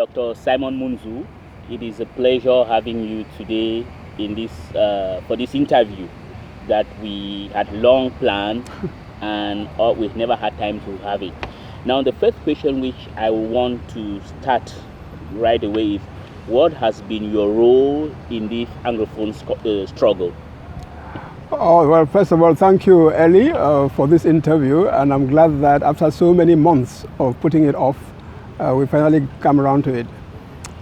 Dr. Simon Munzu. It is a pleasure having you today in this for this interview that we had long planned and we've never had time to have it. Now, the first question which I want to start right away is, what has been your role in this Anglophone struggle? Oh, well, first of all, thank you, Ellie, for this interview. And I'm glad that after so many months of putting it off, we finally come around to it.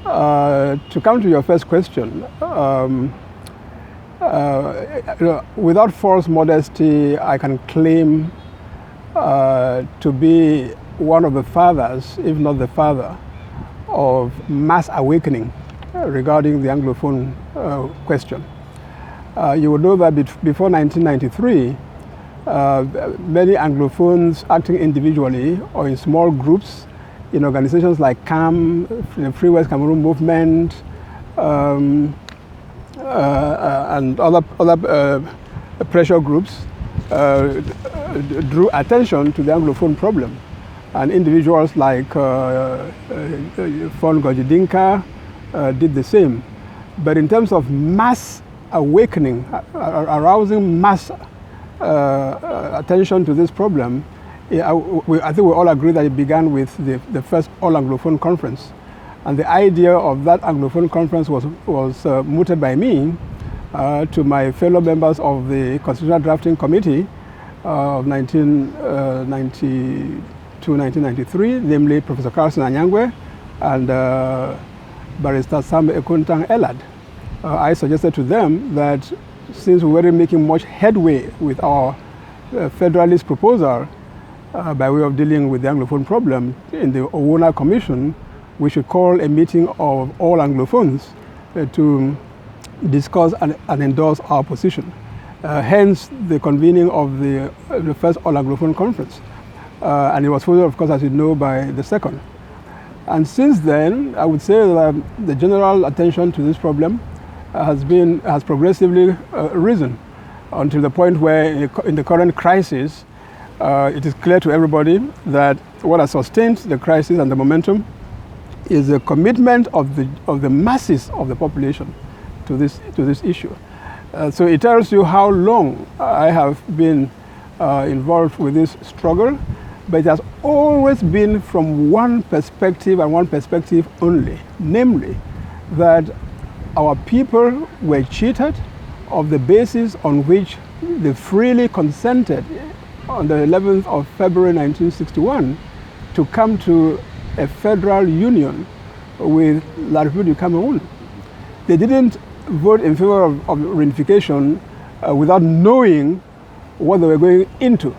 To come to your first question, without false modesty, I can claim to be one of the fathers, if not the father, of mass awakening regarding the Anglophone question. You would know that before 1993, many Anglophones acting individually or in small groups in organizations like CAM, the Free West Cameroon Movement, and other pressure groups drew attention to the Anglophone problem. And individuals like Fon Gojidinka did the same. But in terms of mass awakening, arousing mass attention to this problem, I think we all agree that it began with the first All-Anglophone Conference. And the idea of that Anglophone Conference was mooted by me to my fellow members of the Constitutional Drafting Committee of 1992-1993, namely Professor Carlson Anyangwe and Barrister Sam Ekuntang Elad. I suggested to them that since we weren't making much headway with our federalist proposal by way of dealing with the Anglophone problem in the Owona Commission, we should call a meeting of all Anglophones to discuss and endorse our position. Hence the convening of the first All-Anglophone Conference. And it was followed, of course, as you know, by the second. And since then, I would say that the general attention to this problem has progressively risen until the point where in the current crisis, it is clear to everybody that what has sustained the crisis and the momentum is the commitment of the masses of the population to this issue. So it tells you how long I have been involved with this struggle, but it has always been from one perspective and one perspective only, namely that our people were cheated of the basis on which they freely consented on the 11th of February 1961 to come to a federal union with La République du Cameroun. They didn't vote in favor of reunification without knowing what they were going into.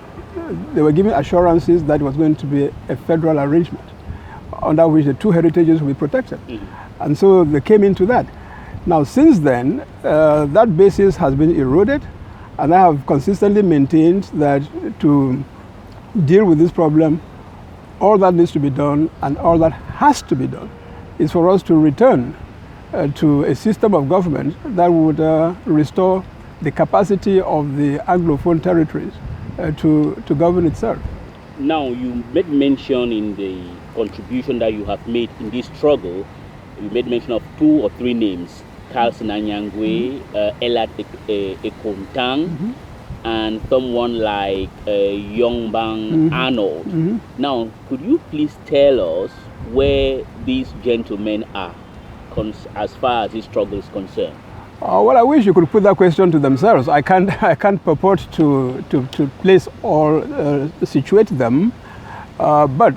They were given assurances that it was going to be a federal arrangement under which the two heritages will be protected. Mm-hmm. And so they came into that. Now, since then, that basis has been eroded, and I have consistently maintained that to deal with this problem, all that needs to be done and all that has to be done is for us to return to a system of government that would restore the capacity of the Anglophone territories to govern itself. Now, you made mention in the contribution that you have made in this struggle, you made mention of 2 or 3 names, Carlson Anyangwe, Elad Ekuntang, and someone like Yongbang Arnold. Now, could you please tell us where these gentlemen are as far as this struggle is concerned? Well, I wish you could put that question to themselves. I can't purport to place or situate them. But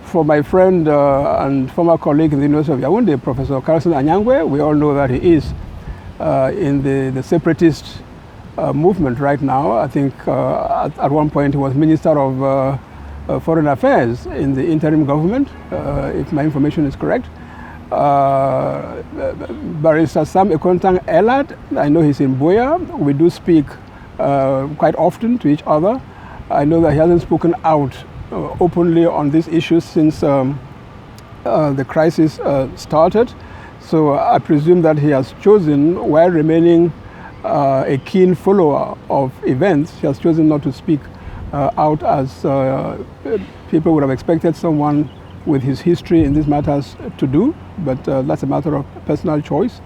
for my friend and former colleague in the University of Yaoundé, Professor Carlson Anyangwe, we all know that he is in the separatist movement right now. I think at one point he was Minister of Foreign Affairs in the interim government, if my information is correct. Barrister Sam Ekuntang Elad, I know he's in Boya. We do speak quite often to each other. I know that he hasn't spoken out openly on this issue since the crisis started. So I presume that he has chosen, while remaining a keen follower of events, he has chosen not to speak out as people would have expected someone with his history in these matters to do, but that's a matter of personal choice.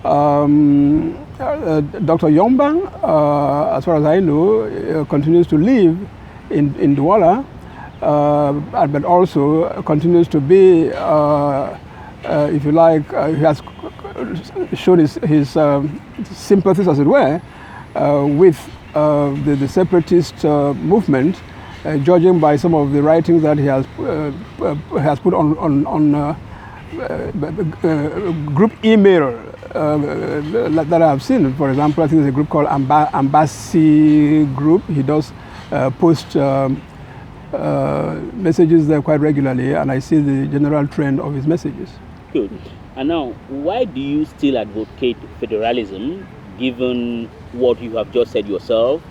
Dr. Yombang, as far as I know, continues to live in Douala, but also continues to be, if you like, he has shown his sympathies, as it were, with the separatist movement, judging by some of the writings that he has put on group email that I have seen. For example, I think there's a group called Embassy Group. He does post messages there quite regularly, and I see the general trend of his messages. Good. And now, why do you still advocate federalism, given what you have just said yourself,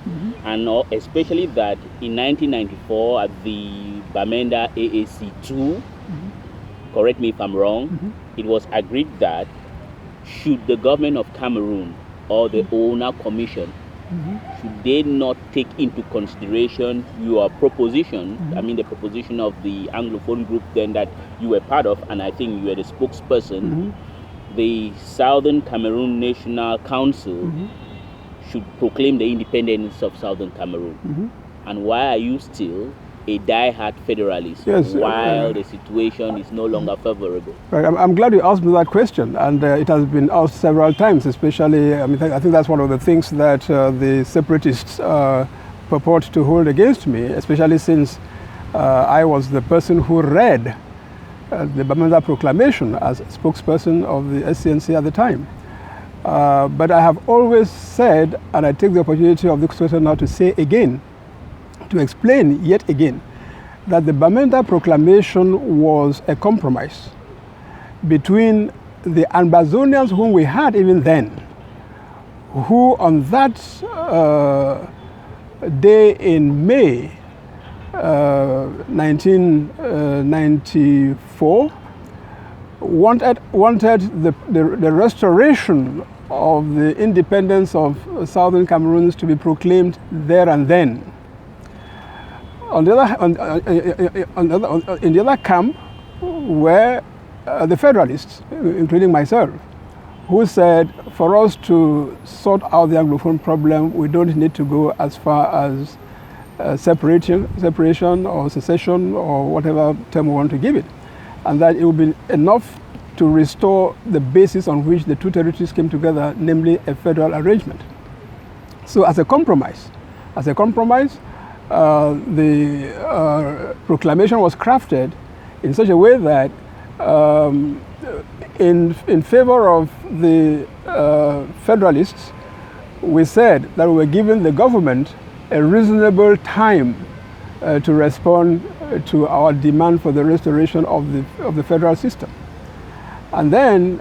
and especially that in 1994 at the Bamenda AAC2, correct me if I'm wrong, it was agreed that should the government of Cameroon or the owner commission, should they not take into consideration your proposition, I mean the proposition of the Anglophone group then that you were part of, and I think you were the spokesperson, the Southern Cameroon National Council should proclaim the independence of Southern Cameroon. And why are you still a die-hard federalist while the situation is no longer favorable? Right. I'm glad you asked me that question, and it has been asked several times, especially, I mean, I think that's one of the things that the separatists purport to hold against me, especially since I was the person who read the Bamenda Proclamation as spokesperson of the SCNC at the time. But I have always said, and I take the opportunity of this question now to say again, to explain yet again, that the Bamenda Proclamation was a compromise between the Ambazonians whom we had even then, who on that day in May 1994 wanted the restoration of the independence of Southern Cameroons to be proclaimed there and then. On the other, in the other camp were the Federalists, including myself, who said for us to sort out the Anglophone problem, we don't need to go as far as separation or secession or whatever term we want to give it, and that it would be enough to restore the basis on which the two territories came together, namely a federal arrangement. So as a compromise, the proclamation was crafted in such a way that in favor of the Federalists, we said that we were giving the government a reasonable time to respond to our demand for the restoration of the federal system. And then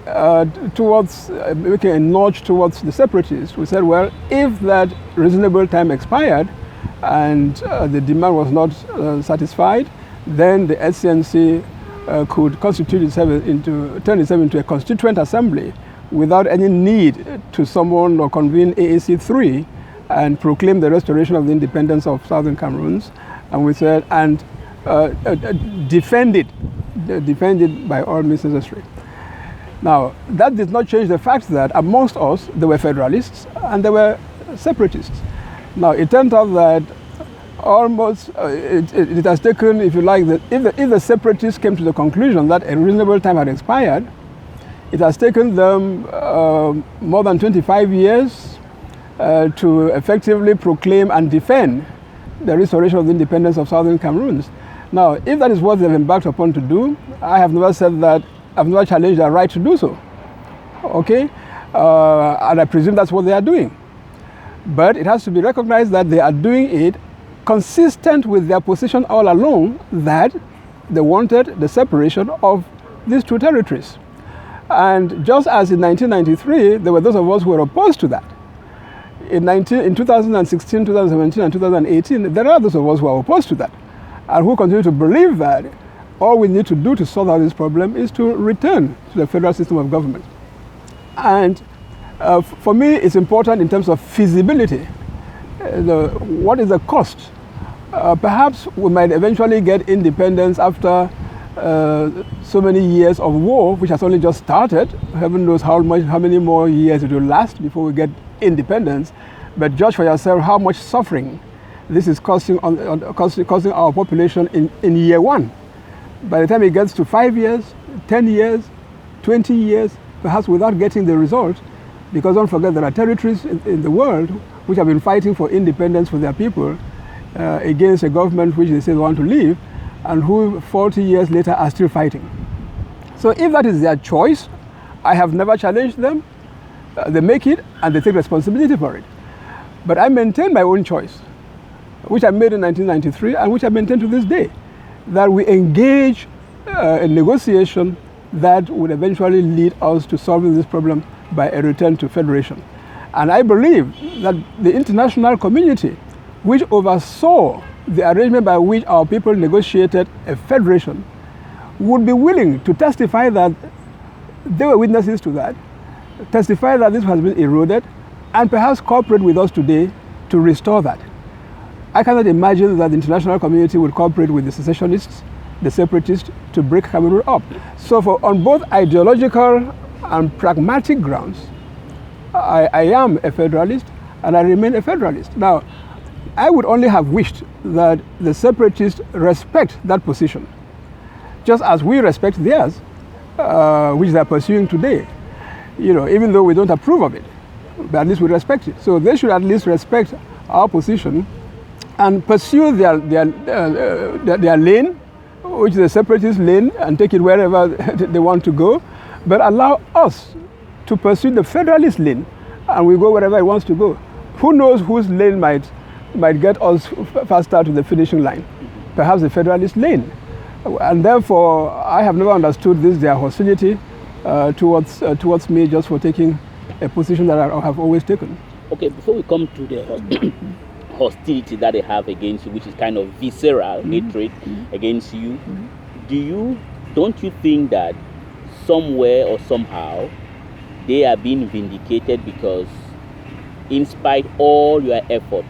towards making a nudge towards the separatists, we said, well, if that reasonable time expired and the demand was not satisfied, then the SCNC could constitute itself turn itself into a constituent assembly without any need to summon or convene AAC3 and proclaim the restoration of the independence of Southern Cameroons. And we said, and defend it by all means necessary. Now, that did not change the fact that amongst us, there were Federalists and there were separatists. Now, it turned out that almost, it has taken, if you like, if the separatists came to the conclusion that a reasonable time had expired, it has taken them more than 25 years to effectively proclaim and defend the restoration of the independence of Southern Cameroons. Now, if that is what they've embarked upon to do, I have never said that, I've never challenged their right to do so, okay? And I presume that's what they are doing. But it has to be recognized that they are doing it consistent with their position all along that they wanted the separation of these two territories. And just as in 1993, there were those of us who were opposed to that. In 2016, 2017, and 2018, there are those of us who are opposed to that and who continue to believe that all we need to do to solve out this problem is to return to the federal system of government. And for me, it's important in terms of feasibility. What is the cost? Perhaps we might eventually get independence after so many years of war, which has only just started. Heaven knows how many more years it will last before we get independence. But judge for yourself how much suffering this is causing our population in year one. By the time it gets to 5 years, 10 years, 20 years, perhaps without getting the result, because don't forget there are territories in the world which have been fighting for independence for their people against a government which they say they want to leave, and who 40 years later are still fighting. So if that is their choice, I have never challenged them. They make it and they take responsibility for it. But I maintain my own choice, which I made in 1993 and which I maintain to this day, that we engage in negotiation that would eventually lead us to solving this problem by a return to federation. And I believe that the international community, which oversaw the arrangement by which our people negotiated a federation, would be willing to testify that they were witnesses to that, testify that this has been eroded, and perhaps cooperate with us today to restore that. I cannot imagine that the international community would cooperate with the secessionists, the separatists, to break Cameroon up. So on both ideological and pragmatic grounds, I am a federalist and I remain a federalist. Now, I would only have wished that the separatists respect that position, just as we respect theirs, which they are pursuing today. Even though we don't approve of it, but at least we respect it. So they should at least respect our position and pursue their lane, which is a separatist lane, and take it wherever they want to go, but allow us to pursue the federalist lane, and we go wherever it wants to go. Who knows whose lane might get us faster to the finishing line? Perhaps the federalist lane. And therefore, I have never understood their hostility towards me just for taking a position that I have always taken. Okay, before we come to the hostility that they have against you, which is kind of visceral hatred against you, don't you think that somewhere or somehow they are being vindicated, because in spite of all your effort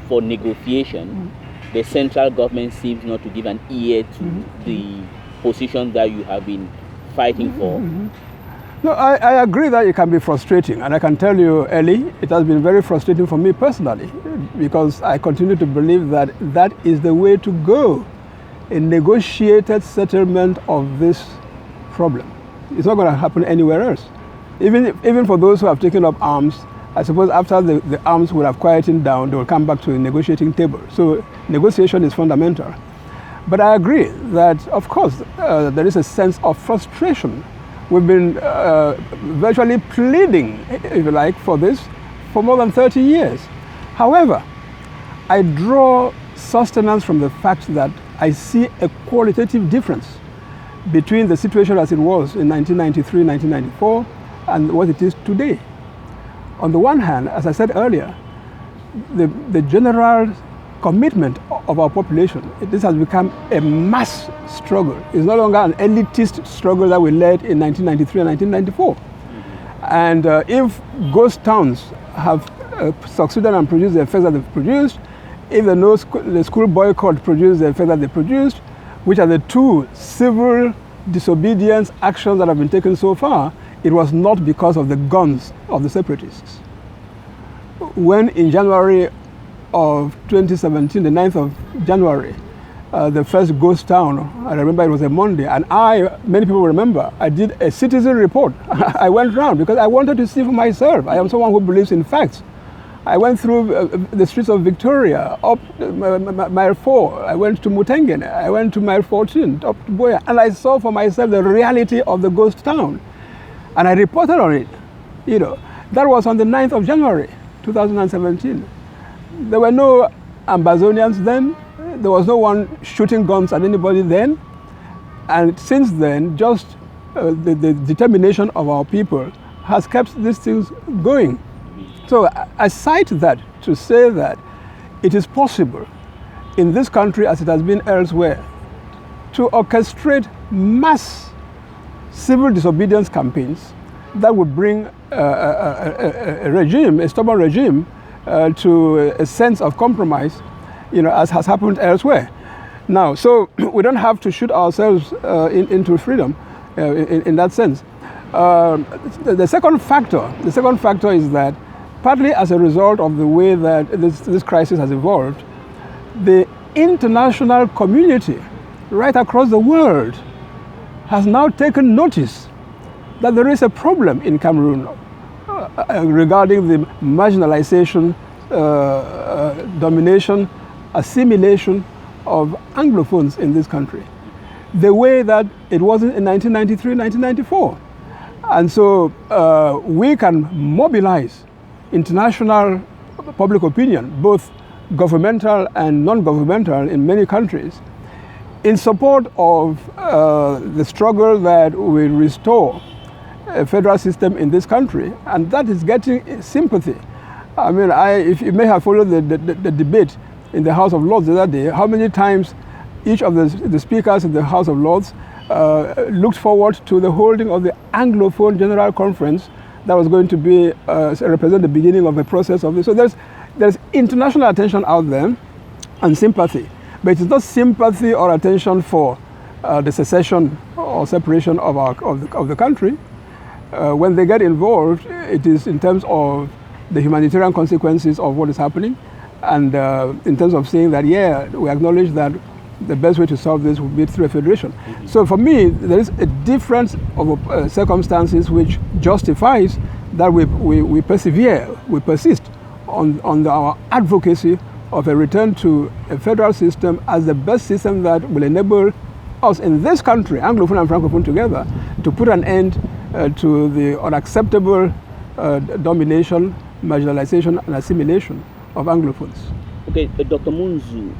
for negotiation, the central government seems not to give an ear to the position that you have been fighting for? No, I agree that it can be frustrating, and I can tell you, Ellie, it has been very frustrating for me personally, because I continue to believe that that is the way to go, a negotiated settlement of this problem. It's not going to happen anywhere else. Even for those who have taken up arms, I suppose after the arms will have quieted down, they will come back to the negotiating table. So negotiation is fundamental. But I agree that, of course, there is a sense of frustration. We've been virtually pleading, if you like, for this for more than 30 years. However, I draw sustenance from the fact that I see a qualitative difference between the situation as it was in 1993, 1994, and what it is today. On the one hand, as I said earlier, the general commitment of our population, this has become a mass struggle. It's no longer an elitist struggle that we led in 1993 and 1994. And if ghost towns have succeeded and produced the effects that they've produced, if the school boycott produced the effects that they produced, which are the two civil disobedience actions that have been taken so far, it was not because of the guns of the separatists. When in January of 2017, the 9th of January, the first ghost town, I remember it was a Monday, and many people remember, I did a citizen report. I went around because I wanted to see for myself. I am someone who believes in facts. I went through the streets of Victoria, up Mile 4, I went to Mutengene, I went to Mile 14, up to Boya, and I saw for myself the reality of the ghost town. And I reported on it. That was on the 9th of January, 2017. There were no Ambazonians then. There was no one shooting guns at anybody then. And since then, just the determination of our people has kept these things going. So I cite that to say that it is possible in this country, as it has been elsewhere, to orchestrate mass civil disobedience campaigns that would bring a stubborn regime, to a sense of compromise, as has happened elsewhere. Now, so we don't have to shoot ourselves into freedom in that sense. The second factor is that partly as a result of the way that this crisis has evolved, the international community right across the world has now taken notice that there is a problem in Cameroon regarding the marginalization, domination, assimilation of Anglophones in this country, the way that it wasn't in 1993, 1994. And so we can mobilize international public opinion, both governmental and non-governmental in many countries, in support of the struggle that will restore a federal system in this country. And that is getting sympathy. I mean, if you may have followed the debate in the House of Lords the other day, how many times each of the speakers in the House of Lords looked forward to the holding of the Anglophone General Conference that was going to be represent the beginning of the process of this. So there's international attention out there and sympathy, but it's not sympathy or attention for the secession or separation of the country. When they get involved, it is in terms of the humanitarian consequences of what is happening, and in terms of saying that, yeah, we acknowledge that the best way to solve this would be through a federation. Mm-hmm. So for me, there is a difference of circumstances which justifies that we persevere, we persist on our advocacy of a return to a federal system as the best system that will enable us in this country, Anglophone and Francophone together, to put an end to the unacceptable domination, marginalization, and assimilation of Anglophones. Okay, Dr. Munzu,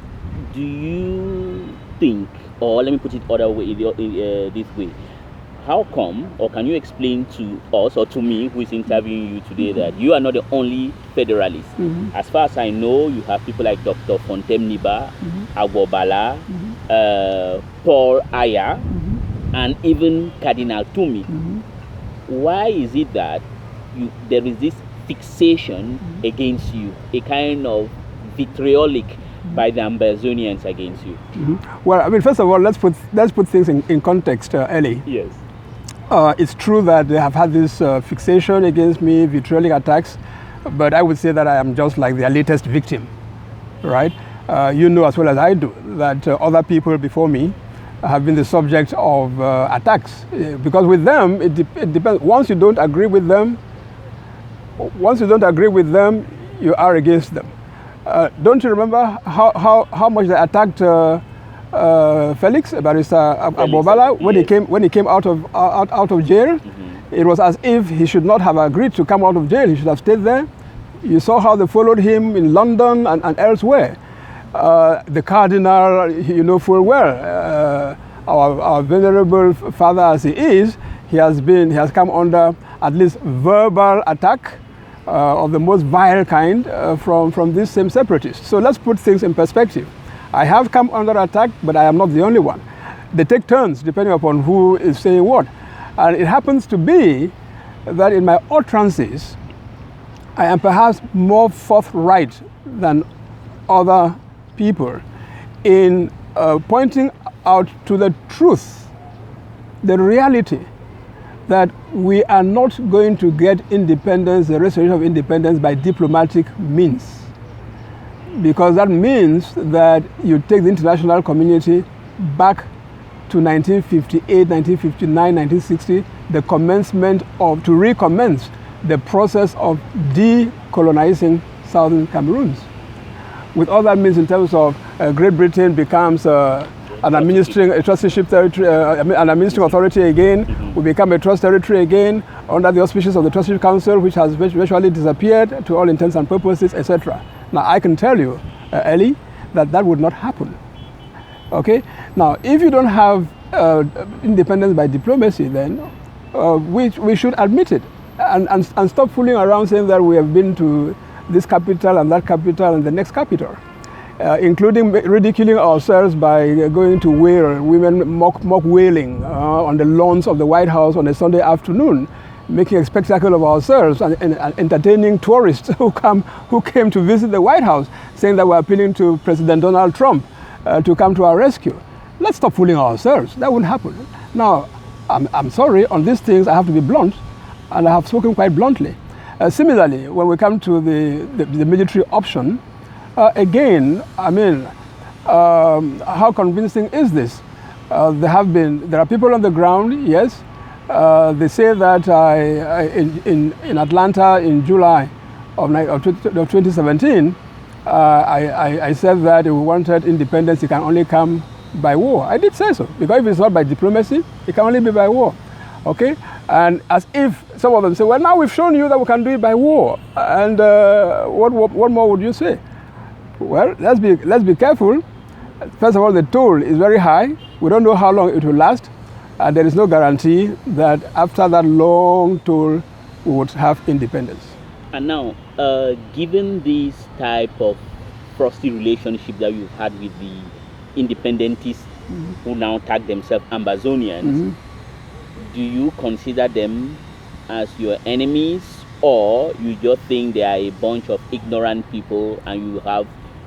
do you think, or let me put it other way, this way, how come, or can you explain to us or to me who is interviewing you today, mm-hmm. that you are not the only federalist? Mm-hmm. As far as I know, you have people like Dr. Fontem Niba, mm-hmm. Agbobala, mm-hmm. Paul Aya, mm-hmm. and even Cardinal Tumi. Mm-hmm. Why is it that there is this fixation mm-hmm. against you, a kind of vitriolic by the Ambazonians against you? Mm-hmm. Well, I mean, first of all, let's put things in context, Ellie. Yes. It's true that they have had this fixation against me, vitriolic attacks, but I would say that I am just like their latest victim, right? You know as well as I do that other people before me have been the subject of attacks, because with them, it depends. Once you don't agree with them, you are against them. Don't you remember how much they attacked Felix, Barrister Agbobala, when he came out of jail? Mm-hmm. It was as if he should not have agreed to come out of jail. He should have stayed there. You saw how they followed him in London and elsewhere. The Cardinal, you know full well, our venerable father as he is, he has come under at least verbal attack of the most vile kind from these same separatists. So let's put things in perspective. I have come under attack, but I am not the only one. They take turns depending upon who is saying what. And it happens to be that in my utterances, I am perhaps more forthright than other people in pointing out to the truth, the reality, that we are not going to get independence, the restoration of independence, by diplomatic means. Because that means that you take the international community back to 1958, 1959, 1960, to recommence the process of decolonizing southern Cameroons. With all that means in terms of Great Britain becomes an administering a trusteeship territory, an administering authority again. Mm-hmm. We become a trust territory again under the auspices of the Trusteeship Council, which has virtually disappeared to all intents and purposes, etc. Now, I can tell you, Ellie, that would not happen. Okay? Now, if you don't have independence by diplomacy, then we should admit it and stop fooling around saying that we have been to this capital and that capital and the next capital. Including ridiculing ourselves by going to wail, women mock wailing on the lawns of the White House on a Sunday afternoon, making a spectacle of ourselves and entertaining tourists who came to visit the White House, saying that we're appealing to President Donald Trump to come to our rescue. Let's stop fooling ourselves. That wouldn't happen. Now, I'm sorry, on these things I have to be blunt, and I have spoken quite bluntly. Similarly, when we come to the military option, again, I mean, how convincing is this? There are people on the ground, yes. They say that in Atlanta in July of 2017, I said that if we wanted independence, it can only come by war. I did say so, because if it's not by diplomacy, it can only be by war. Okay? And as if some of them say, well, now we've shown you that we can do it by war. And what more would you say? Well, let's be careful. First of all, the toll is very high. We don't know how long it will last. And there is no guarantee that after that long toll, we would have independence. And now, given this type of frosty relationship that you've had with the independentists who now tag themselves Ambazonians, do you consider them as your enemies, or you just think they are a bunch of ignorant people and you have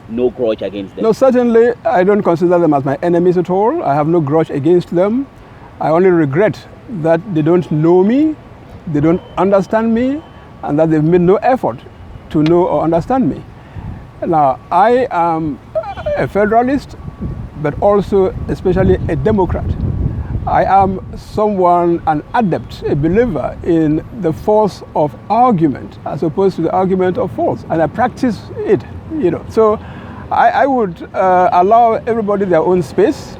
no grudge against them? No, certainly I don't consider them as my enemies at all. I have no grudge against them. I only regret that they don't know me, they don't understand me, and that they've made no effort to know or understand me. Now, I am a federalist, but also especially a Democrat. I am an adept, a believer in the force of argument as opposed to the argument of force, and I practice it, So I would allow everybody their own space,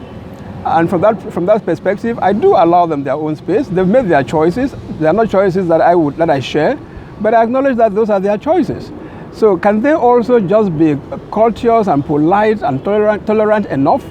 and from that perspective, I do allow them their own space. They've made their choices. They are not choices that I share, but I acknowledge that those are their choices. So can they also just be courteous and polite and tolerant enough